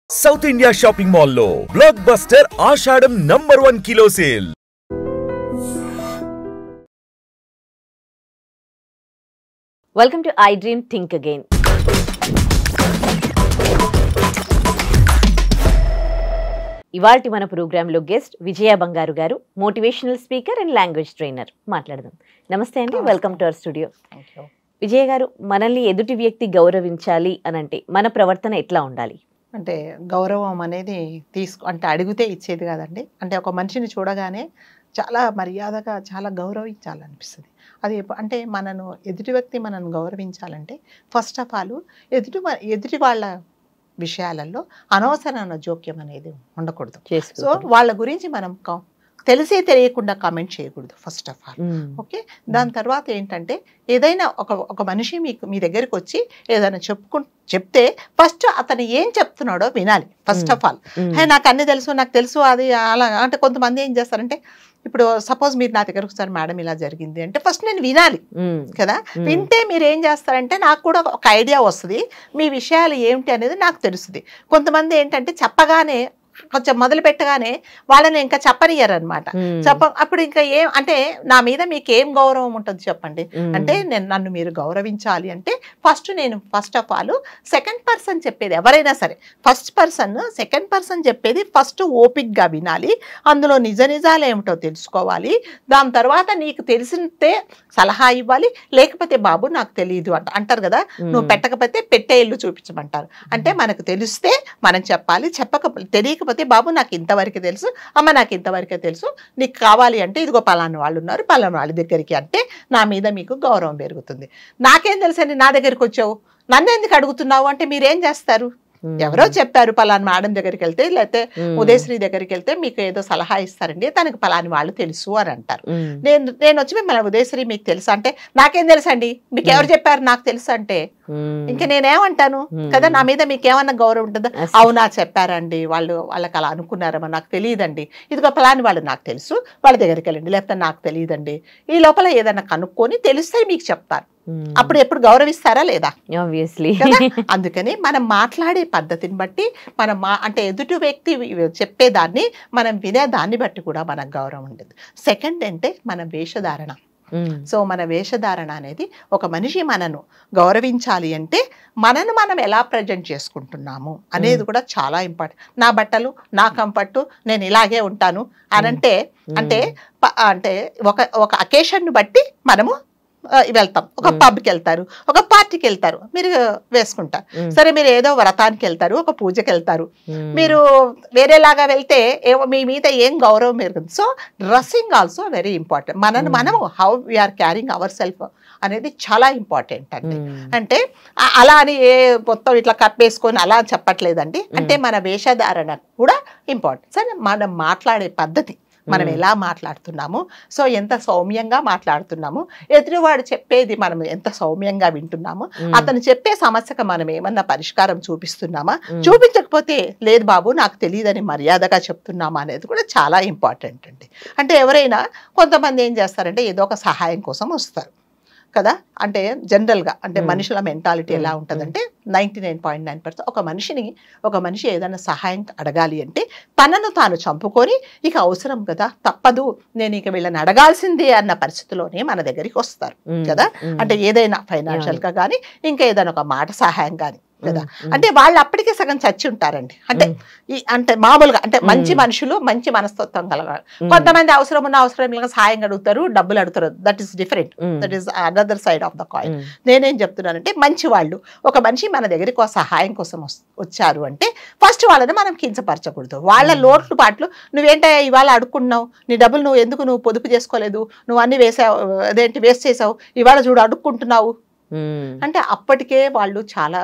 South India shopping mall లో blockbuster Ashadam #1 kilo sale. Welcome to I dream think again. ఇవాల్టి మన ప్రోగ్రాంలో guest Vijaya Bangaru గారు, motivational speaker and language trainer. మాట్లాడదాం. నమస్తే అండి, welcome to our studio. Vijaya గారు, మనల్ని ఎదుటి వ్యక్తి గౌరవించాలి అనంటే మన ప్రవర్తన ఎట్లా ఉండాలి? అంటే గౌరవం అనేది అంటే అడిగితే ఇచ్చేది కాదండి. అంటే ఒక మనిషిని చూడగానే చాలా మర్యాదగా చాలా గౌరవించాలనిపిస్తుంది. అది అంటే మనను ఎదుటి వ్యక్తి మనను గౌరవించాలంటే ఫస్ట్ ఆఫ్ ఆల్ ఎదుటి వాళ్ళ విషయాలలో అనవసరమైన జోక్యం అనేది ఉండకూడదు. సో వాళ్ళ గురించి మనం తెలిసే తెలియకుండా కామెంట్ చేయకూడదు ఫస్ట్ ఆఫ్ ఆల్. ఓకే, దాని తర్వాత ఏంటంటే ఏదైనా ఒక మనిషి మీ దగ్గరికి వచ్చి ఏదైనా చెప్తే ఫస్ట్ అతను ఏం చెప్తున్నాడో వినాలి ఫస్ట్ ఆఫ్ ఆల్. నాకు అన్ని నాకు తెలుసు అది అలా. అంటే కొంతమంది ఏం చేస్తారంటే, ఇప్పుడు సపోజ్ మీరు నా దగ్గరకు వస్తారు, మేడం ఇలా జరిగింది అంటే ఫస్ట్ నేను వినాలి కదా. వింటే మీరు ఏం చేస్తారంటే నాకు కూడా ఒక ఐడియా వస్తుంది, మీ విషయాలు ఏమిటి అనేది నాకు తెలుస్తుంది. కొంతమంది ఏంటంటే చెప్పగానే కొంచెం మొదలు పెట్టగానే వాళ్ళని ఇంకా చెప్పనియరు అనమాట. అప్పుడు ఇంకా ఏం అంటే నా మీద మీకు ఏం గౌరవం ఉంటుంది చెప్పండి. అంటే నన్ను మీరు గౌరవించాలి అంటే first of all second person చెప్పేది ఎవరైనా సరే, సెకండ్ పర్సన్ చెప్పేది ఫస్ట్ ఓపిక్గా వినాలి, అందులో నిజాలు ఏమిటో తెలుసుకోవాలి. దాని తర్వాత నీకు తెలిసితే సలహా ఇవ్వాలి, లేకపోతే బాబు నాకు తెలియదు అంటారు కదా, నువ్వు పెట్టకపోతే పెట్టే ఇల్లు చూపించమంటారు. అంటే మనకు తెలిస్తే మనం చెప్పాలి, తెలియకపోతే బాబు నాకు ఇంతవరకు తెలుసు, అమ్మ నాకు ఇంతవరకే తెలుసు, నీకు కావాలి అంటే ఇదిగో పలానా వాళ్ళు ఉన్నారు, పలానా వాళ్ళ దగ్గరికి అంటే నా మీద మీకు గౌరవం పెరుగుతుంది. నాకేం తెలుసండి నా దగ్గరికి వచ్చావు, నన్ను ఎందుకు అడుగుతున్నావు అంటే మీరేం చేస్తారు? ఎవరో చెప్పారు పలానా మేడం దగ్గరికి వెళ్తే, లేకపోతే ఉదయశ్రీ దగ్గరికి వెళ్తే మీకు ఏదో సలహా ఇస్తారండి, తనకి పలాని వాళ్ళు తెలుసు అని అంటారు. నేను వచ్చి మిమ్మల్ని ఉదయశ్రీ మీకు తెలుసా అంటే నాకేం తెలుసండి, మీకు ఎవరు చెప్పారు నాకు తెలుసు అంటే ఇంకా నేనేమంటాను కదా. నా మీద మీకు ఏమన్నా గౌరవం ఉంటుందా? అవునా చెప్పారండి, వాళ్ళకి అలా అనుకున్నారమ్మా, నాకు తెలియదండి, ఇదిగో పలాని వాళ్ళు నాకు తెలుసు, వాళ్ళ దగ్గరికి వెళ్ళండి, లేకపోతే నాకు తెలియదండి. ఈ లోపల ఏదన్నా కనుక్కొని తెలిస్తే మీకు చెప్తారు. అప్పుడు ఎప్పుడు గౌరవిస్తారా లేదా? ఆబ్వియస్లీ. అందుకని మనం మాట్లాడే పద్ధతిని బట్టి అంటే ఎదుటి వ్యక్తి చెప్పేదాన్ని మనం వినేదాన్ని బట్టి కూడా మనకు గౌరవం ఉంటుంది. సెకండ్ అంటే మన వేషధారణ. సో మన వేషధారణ అనేది ఒక మనిషి మనను గౌరవించాలి అంటే మనను మనం ఎలా ప్రజెంట్ చేసుకుంటున్నాము అనేది కూడా చాలా ఇంపార్టెంట్. నా బట్టలు, నా కంఫర్ట్, నేను ఇలాగే ఉంటాను అనంటే అంటే ఒక అకేషన్ను బట్టి మనము వెళ్తాం. ఒక పబ్కి వెళ్తారు, ఒక పార్టీకి వెళ్తారు, మీరు వేసుకుంటారు. సరే, మీరు ఏదో వ్రతానికి వెళ్తారు, ఒక పూజకి వెళ్తారు, మీరు వేరేలాగా వెళ్తే మీ మీద ఏం గౌరవం పెరుగుతుంది. So dressing also very important. మనము how we are carrying our self అనేది చాలా ఇంపార్టెంట్ అండి. అంటే అలా అని మొత్తం ఇట్లా కప్పేసుకొని అలా చెప్పట్లేదండి. అంటే మన వేషధారణ కూడా ఇంపార్టెంట్. సరే, మనం మాట్లాడే పద్ధతి, మనం ఎలా మాట్లాడుతున్నాము, సో ఎంత సౌమ్యంగా మాట్లాడుతున్నాము, ఎదురువాడు చెప్పేది మనం ఎంత సౌమ్యంగా వింటున్నాము, అతను చెప్పే సమస్యకు మనం ఏమన్నా పరిష్కారం చూపిస్తున్నామా, చూపించకపోతే లేదు బాబు నాకు తెలియదని మర్యాదగా చెప్తున్నామా అనేది కూడా చాలా ఇంపార్టెంట్ అండి. అంటే ఎవరైనా కొంతమంది ఏం చేస్తారంటే ఏదో ఒక సహాయం కోసం వస్తారు కదా. అంటే జనరల్గా అంటే మనుషుల మెంటాలిటీ ఎలా ఉంటుందంటే 99.9% ఒక మనిషి ఏదైనా సహాయం అడగాలి అంటే తనను తాను చంపుకొని ఇక అవసరం కదా, తప్పదు, నేను ఇక వీళ్ళని అడగాల్సిందే అన్న పరిస్థితిలోనే మన దగ్గరికి వస్తారు కదా. అంటే ఏదైనా ఫైనాన్షియల్గా కానీ ఇంకా ఏదైనా ఒక మాట సహాయం కానీ కదా. అంటే వాళ్ళు అప్పటికే సగం చచ్చి ఉంటారండి. అంటే మామూలుగా అంటే మంచి మనుషులు, మంచి మనస్తత్వం కలగాలి. కొంతమంది అవసరం ఉన్న అవసరం సహాయం అడుగుతారు, డబ్బులు అడుగుతారు. That is different, that is another side of the coin. నేనేం చెప్తున్నానంటే మంచి వాళ్ళు ఒక మనిషి మన దగ్గరికి ఒక సహాయం కోసం వచ్చారు అంటే ఫస్ట్ వాళ్ళని మనం కించపరచకూడదు. వాళ్ళ లోట్లు పాటలు, నువ్వేంటో ఇవాళ అడుక్కున్నావు, నీ డబ్బులు నువ్వు పొదుపు చేసుకోలేదు, నువ్వు అన్ని వేస్ట్ చేసావు, ఇవాళ చూడు అడుక్కుంటున్నావు అంటే అప్పటికే వాళ్ళు చాలా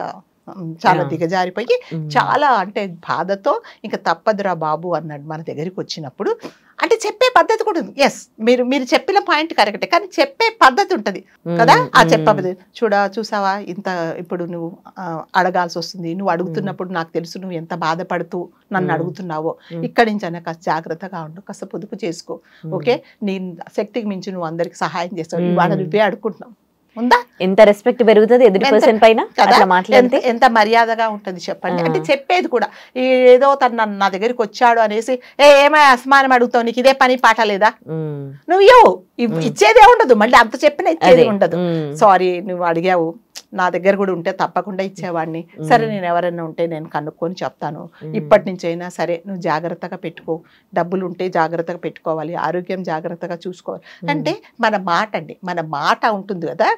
దిగజారిపోయి చాలా అంటే బాధతో ఇంకా తప్పదురా బాబు అన్నాడు మన దగ్గరికి వచ్చినప్పుడు. అంటే చెప్పే పద్ధతి కూడా ఉంది. ఎస్, మీరు చెప్పిన పాయింట్ కరెక్టే, కానీ చెప్పే పద్ధతి ఉంటుంది కదా. ఆ చెప్పే చూసావా ఇంత ఇప్పుడు నువ్వు అడగాల్సి వస్తుంది, నువ్వు అడుగుతున్నప్పుడు నాకు తెలుసు నువ్వు ఎంత బాధపడుతూ నన్ను అడుగుతున్నావో, ఇక్కడి నుంచి అన్న కాస్త జాగ్రత్తగా ఉండు, కాస్త పొదుపు చేసుకో, ఓకే, నీ శక్తికి మించి నువ్వు అందరికి సహాయం చేస్తావు, ఇవాళ నువ్వే అడుగుతున్నావు ఉందా? ఎంత రెస్పెక్ట్ పెరుగుతుంది ఎదుటి పర్సన్ పైన అట్లా మాట్లాడితే, ఎంత మర్యాదగా ఉంటుంది చెప్పండి. అంటే చెప్పేది కూడా ఏదో తను నా దగ్గరికి వచ్చాడు అనేసి ఏమై అసమానం అడుగుతావు, నీకు ఇదే పని పాట లేదా, నువ్వు ఇచ్చేదే ఉండదు, మళ్ళీ అంత చెప్పినా ఇచ్చేది ఉండదు. సారీ నువ్వు అడిగావు, నా దగ్గర కూడా ఉంటే తప్పకుండా ఇచ్చేవాడిని, సరే నేను ఎవరైనా ఉంటే నేను కనుక్కొని చెప్తాను, ఇప్పటి నుంచి అయినా సరే నువ్వు జాగ్రత్తగా పెట్టుకో, డబ్బులు ఉంటే జాగ్రత్తగా పెట్టుకోవాలి, ఆరోగ్యం జాగ్రత్తగా చూసుకోవాలి. అంటే మన మాట అండి, మన మాట ఉంటుంది కదా,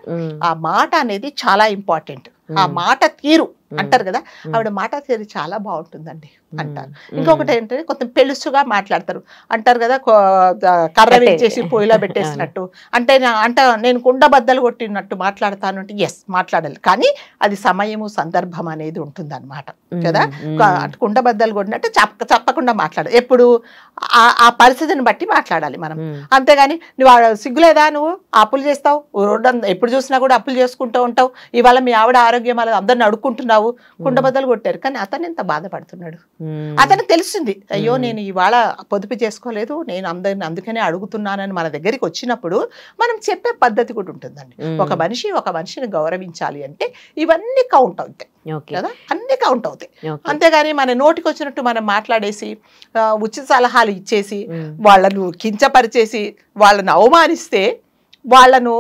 ఆ మాట అనేది చాలా ఇంపార్టెంట్. ఆ మాట తీరు అంటారు కదా, ఆవిడ మాట తీరు చాలా బాగుంటుందండి అంటారు. ఇంకొకటి ఏంటంటే కొంచెం పెలుసుగా మాట్లాడతారు అంటారు కదా, కర్ర వేసేసి పొయ్యిలో పెట్టేసినట్టు, అంటే నేను కుండ బద్దలు కొట్టినట్టు మాట్లాడతాను అంటే ఎస్ మాట్లాడాలి, కానీ అది సమయము సందర్భం అనేది ఉంటుంది అనమాట కదా. కుండ బద్దలు కొట్టినట్టు చెప్పకుండా మాట్లాడాలి, ఎప్పుడు ఆ పరిస్థితిని బట్టి మాట్లాడాలి మనం. అంతేగాని నువ్వు సిగ్గులేదా, నువ్వు అప్పులు చేస్తావు, ఎప్పుడు చూసినా కూడా అప్పులు చేసుకుంటూ ఉంటావు, ఇవాళ మీ ఆవిడ ఆరోగ్యం అలా అందరిని అడుక్కుంటున్నావు, కుండ బద్దలు కొట్టారు, కానీ అతను ఎంత బాధపడుతున్నాడు, అతనికి తెలిసింది అయ్యో నేను ఇవాళ పొదుపు చేసుకోలేదు, నేను అందుకనే అడుగుతున్నానని మన దగ్గరికి వచ్చినప్పుడు మనం చెప్పే పద్ధతి కూడా ఉంటుందండి. ఒక మనిషిని గౌరవించాలి అంటే ఇవన్నీ కౌంట్ అవుతాయి కదా, అన్ని కౌంట్ అవుతాయి. అంతేగాని మన నోటికి వచ్చినట్టు మనం మాట్లాడేసి ఉచిత సలహాలు ఇచ్చేసి వాళ్ళను కించపరిచేసి వాళ్ళను అవమానిస్తే వాళ్ళను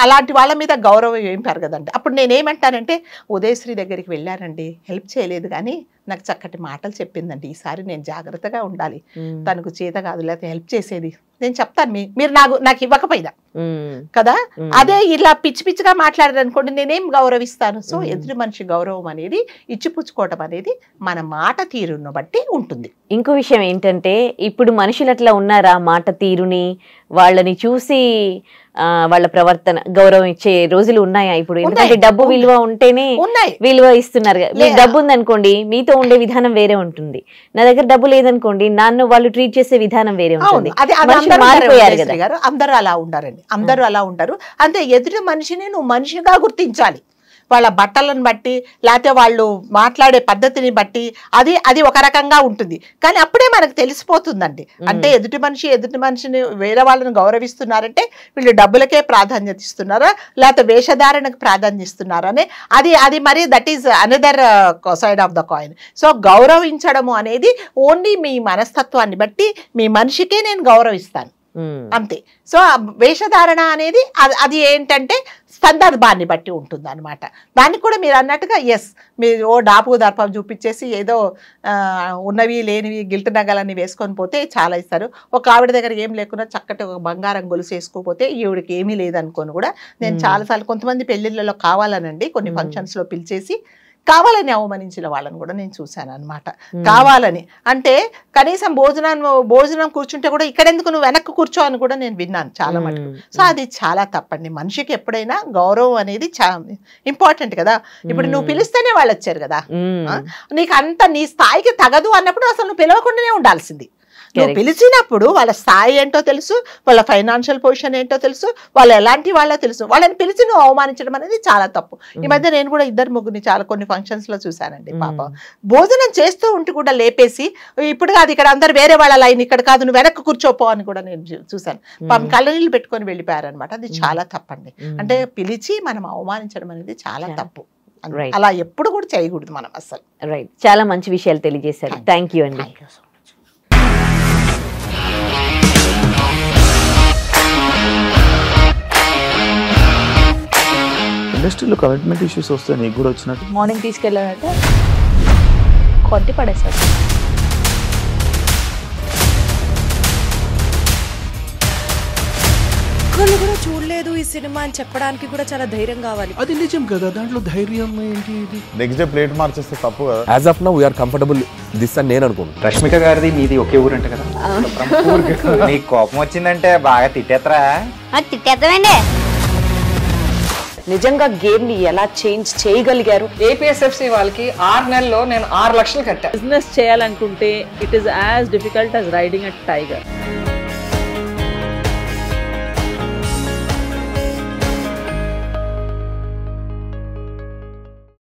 అలాంటి వాళ్ళ మీద గౌరవం ఏం పెరగదండి. అప్పుడు నేనేమంటానంటే ఉదయశ్రీ దగ్గరికి వెళ్ళానండి, హెల్ప్ చేయలేదు కానీ నాకు చక్కటి మాటలు చెప్పిందండి, ఈసారి నేను జాగ్రత్తగా ఉండాలి, తనకు చేత కాదు లేకపోతే హెల్ప్ చేసేది నేను చెప్తాను, మీరు నాకు ఇవ్వకపోయినా కదా, అదే ఇలా పిచ్చి పిచ్చిగా మాట్లాడారు అనుకోండి నేనేం గౌరవిస్తాను. సో ఎదుటి మనిషి గౌరవం అనేది ఇచ్చిపుచ్చుకోవటం అనేది మన మాట తీరును బట్టి ఉంటుంది. ఇంకో విషయం ఏంటంటే ఇప్పుడు మనుషులు అట్లా ఉన్నారా, మాట తీరుని వాళ్ళని చూసి వాళ్ళ ప్రవర్తన గౌరవం ఇచ్చే రోజులు ఉన్నాయా ఇప్పుడు? ఎందుకంటే డబ్బు విలువ ఉంటేనే విలువ ఇస్తున్నారు. మీకు డబ్బు ఉందనుకోండి మీతో ఉండే విధానం వేరే ఉంటుంది, నా దగ్గర డబ్బు లేదనుకోండి నన్ను వాళ్ళు ట్రీట్ చేసే విధానం వేరే ఉంటుంది. మారిపోయారు కదా, అందరూ అలా ఉండారండి, అందరూ అలా ఉంటారు. అంతే ఎదుటి మనిషిని నువ్వు మనిషిగా గుర్తించాలి, వాళ్ళ బట్టలను బట్టి లేకపోతే వాళ్ళు మాట్లాడే పద్ధతిని బట్టి అది ఒక రకంగా ఉంటుంది, కానీ అప్పుడే మనకు తెలిసిపోతుందండి. అంటే ఎదుటి మనిషిని వేరే వాళ్ళని గౌరవిస్తున్నారంటే వీళ్ళు డబ్బులకే ప్రాధాన్యత ఇస్తున్నారా లేకపోతే వేషధారణకు ప్రాధాన్యత ఇస్తున్నారా అని అది మరి that is another side of the coin. So గౌరవించడము అనేది ఓన్లీ మీ మనస్తత్వాన్ని బట్టి మీ మనిషికే నేను గౌరవిస్తాను అంతే. సో వేషధారణ అనేది అది ఏంటంటే సందర్భాన్ని బట్టి ఉంటుంది అనమాట. దానికి కూడా మీరు అన్నట్టుగా ఎస్ మీరు డాపు దర్పం చూపించేసి ఏదో ఉన్నవి లేనివి గిల్ట్ నగలన్నీ వేసుకొని పోతే చాలా ఇస్తారు. ఒక ఆవిడ దగ్గర ఏం లేకుండా చక్కటి ఒక బంగారం గొలుసు వేసుకోపోతే ఈవిడికి ఏమీ లేదనుకోని కూడా నేను చాలాసార్లు కొంతమంది పెళ్లిళ్ళలో కావాలనండి కొన్ని ఫంక్షన్స్లో పిలిచేసి కావాలని అవమానించిన వాళ్ళని కూడా నేను చూశాను అనమాట. కావాలని అంటే కనీసం భోజనం కూర్చుంటే కూడా ఇక్కడెందుకు నువ్వు వెనక్కి కూర్చో అని కూడా నేను విన్నాను చాలా మటుకు. సో అది చాలా తప్పండి. మనిషికి ఎప్పుడైనా గౌరవం అనేది ఇంపార్టెంట్ కదా. ఇప్పుడు నువ్వు పిలిస్తేనే వాళ్ళు వచ్చారు కదా, నీకు అంత నీ స్థాయికి తగదు అన్నప్పుడు అసలు నువ్వు పిలవకుండానే ఉండాల్సింది. నువ్వు పిలిచినప్పుడు వాళ్ళ స్థాయి ఏంటో తెలుసు, వాళ్ళ ఫైనాన్షియల్ పొజిషన్ ఏంటో తెలుసు, వాళ్ళు ఎలాంటి వాళ్ళో తెలుసు, వాళ్ళని పిలిచి నువ్వు అవమానించడం అనేది చాలా తప్పు. ఈ మధ్య నేను కూడా 2-3 చాలా కొన్ని ఫంక్షన్స్ లో చూశానండి. పాప భోజనం చేస్తూ ఉంటూ కూడా లేపేసి ఇప్పుడు కాదు ఇక్కడ అందరు వేరే వాళ్ళ లైన్ ఇక్కడ కాదు నువ్వు వెనక్కి కూర్చోపో అని కూడా నేను చూశాను. పాపం కళ్ళనీళ్ళు పెట్టుకొని వెళ్ళిపోయారనమాట. అది చాలా తప్పండి. అంటే పిలిచి మనం అవమానించడం అనేది చాలా తప్పు. అలా ఎప్పుడు కూడా చేయకూడదు మనం అసలు. రైట్, చాలా మంచి విషయాలు తెలియజేశారు. థ్యాంక్ యూ అండి. ఇండస్ట్రీలో కమిట్మెంట్ ఇష్యూస్ వస్తే నీకు కూడా వచ్చినట్టు మార్నింగ్ తీసుకెళ్ళాలంటే కొట్టి పడేసాడు. ఒక్కళ్ళు కూడా చూడలేదు ఈ సినిమా అని చెప్పడానికి కూడా చాలా ధైర్యం కావాలి. అది నిజం కదా, దాంట్లో ధైర్యం ఏంటి? ఇది నెక్స్ట్ డే ప్లేట్ మార్చేస్తే తప్పు కదా. As of now we are comfortable this అని నేను అనుకుంటున్నాను. రష్మిక గారిది మీది ఒకే ఊరు అంట కదా. నీకు కోపం వచ్చిందంటే బాగా తిట్టేత్తరా? తిట్టేద్దామండి. నిజంగా గేమ్ ని ఎలా చేంజ్ చేయగలిగారు? ఏపీఎస్ఎఫ్సి వాళ్ళకి 6 నెలల్లో నేను 6 లక్షలు కట్టా. బిజినెస్ చేయాలనుకుంటే it is as difficult as riding a tiger.